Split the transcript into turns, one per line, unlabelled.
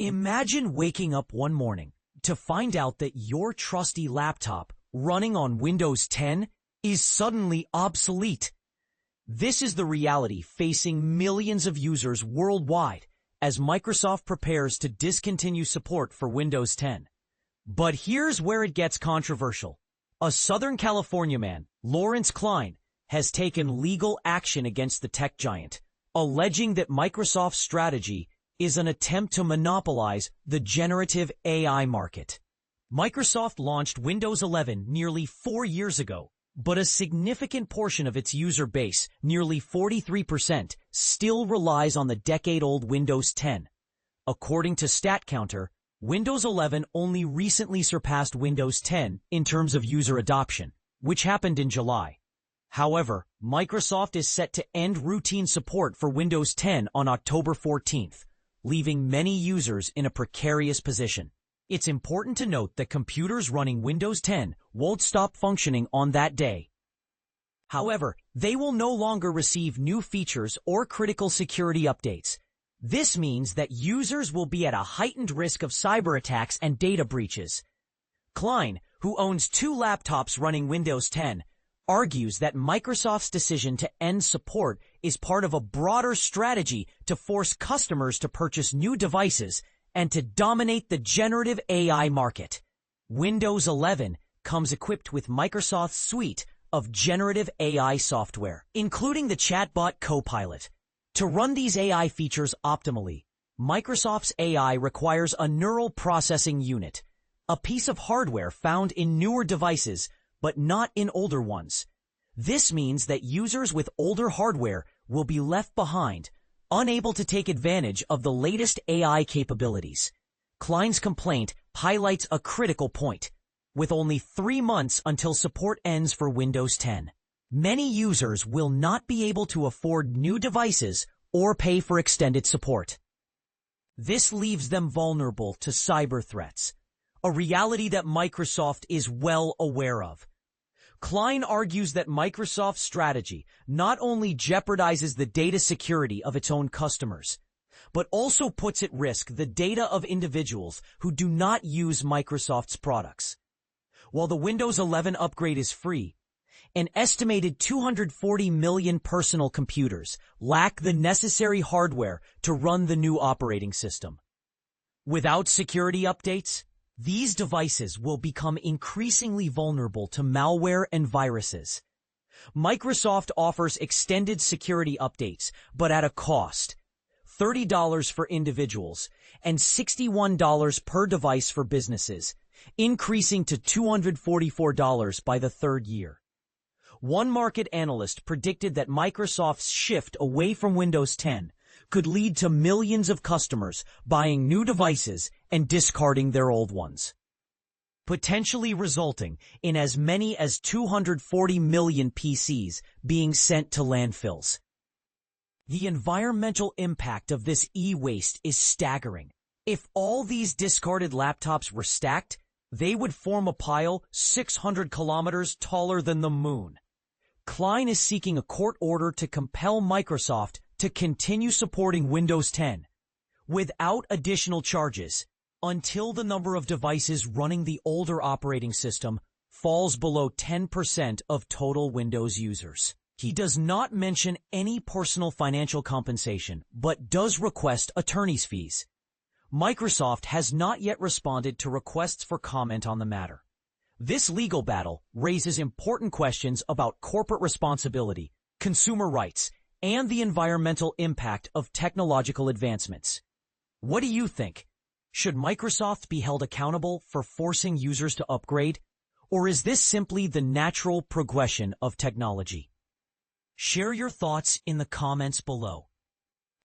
Imagine waking up one morning to find out that your trusty laptop running on Windows 10 is suddenly obsolete. This is the reality facing millions of users worldwide as Microsoft prepares to discontinue support for Windows 10. But here's where it gets controversial. A Southern California man, Lawrence Klein, has taken legal action against the tech giant, alleging that Microsoft's strategy is an attempt to monopolize the generative AI market. Microsoft launched Windows 11 nearly 4 years ago, but a significant portion of its user base, nearly 43%, still relies on the decade-old Windows 10. According to StatCounter, Windows 11 only recently surpassed Windows 10 in terms of user adoption, which happened in July. However, Microsoft is set to end routine support for Windows 10 on October 14th, leaving many users in a precarious position. It's important to note that computers running Windows 10 won't stop functioning on that day. However, they will no longer receive new features or critical security updates. This means that users will be at a heightened risk of cyber attacks and data breaches. Klein, who owns 2 laptops running Windows 10, argues that Microsoft's decision to end support is part of a broader strategy to force customers to purchase new devices and to dominate the generative AI market. Windows 11 comes equipped with Microsoft's suite of generative AI software, including the chatbot Copilot. To run these AI features optimally, Microsoft's AI requires a neural processing unit, a piece of hardware found in newer devices but not in older ones. This means that users with older hardware will be left behind, unable to take advantage of the latest AI capabilities. Klein's complaint highlights a critical point. With only 3 months until support ends for Windows 10, many users will not be able to afford new devices or pay for extended support. This leaves them vulnerable to cyber threats, a reality that Microsoft is well aware of. Klein argues that Microsoft's strategy not only jeopardizes the data security of its own customers, but also puts at risk the data of individuals who do not use Microsoft's products. While the Windows 11 upgrade is free, an estimated 240 million personal computers lack the necessary hardware to run the new operating system. Without security updates, these devices will become increasingly vulnerable to malware and viruses. Microsoft offers extended security updates, but at a cost: $30 for individuals and $61 per device for businesses, increasing to $244 by the 3rd year. One market analyst predicted that Microsoft's shift away from Windows 10 could lead to millions of customers buying new devices and discarding their old ones, potentially resulting in as many as 240 million PCs being sent to landfills. The environmental impact of this e-waste is staggering. If all these discarded laptops were stacked, they would form a pile 600 kilometers taller than the moon. Klein is seeking a court order to compel Microsoft to continue supporting Windows 10 without additional charges until the number of devices running the older operating system falls below 10% of total Windows users. He does not mention any personal financial compensation, but does request attorney's fees. Microsoft has not yet responded to requests for comment on the matter. This legal battle raises important questions about corporate responsibility, consumer rights, and the environmental impact of technological advancements. What do you think? Should Microsoft be held accountable for forcing users to upgrade? Or is this simply the natural progression of technology? Share your thoughts in the comments below.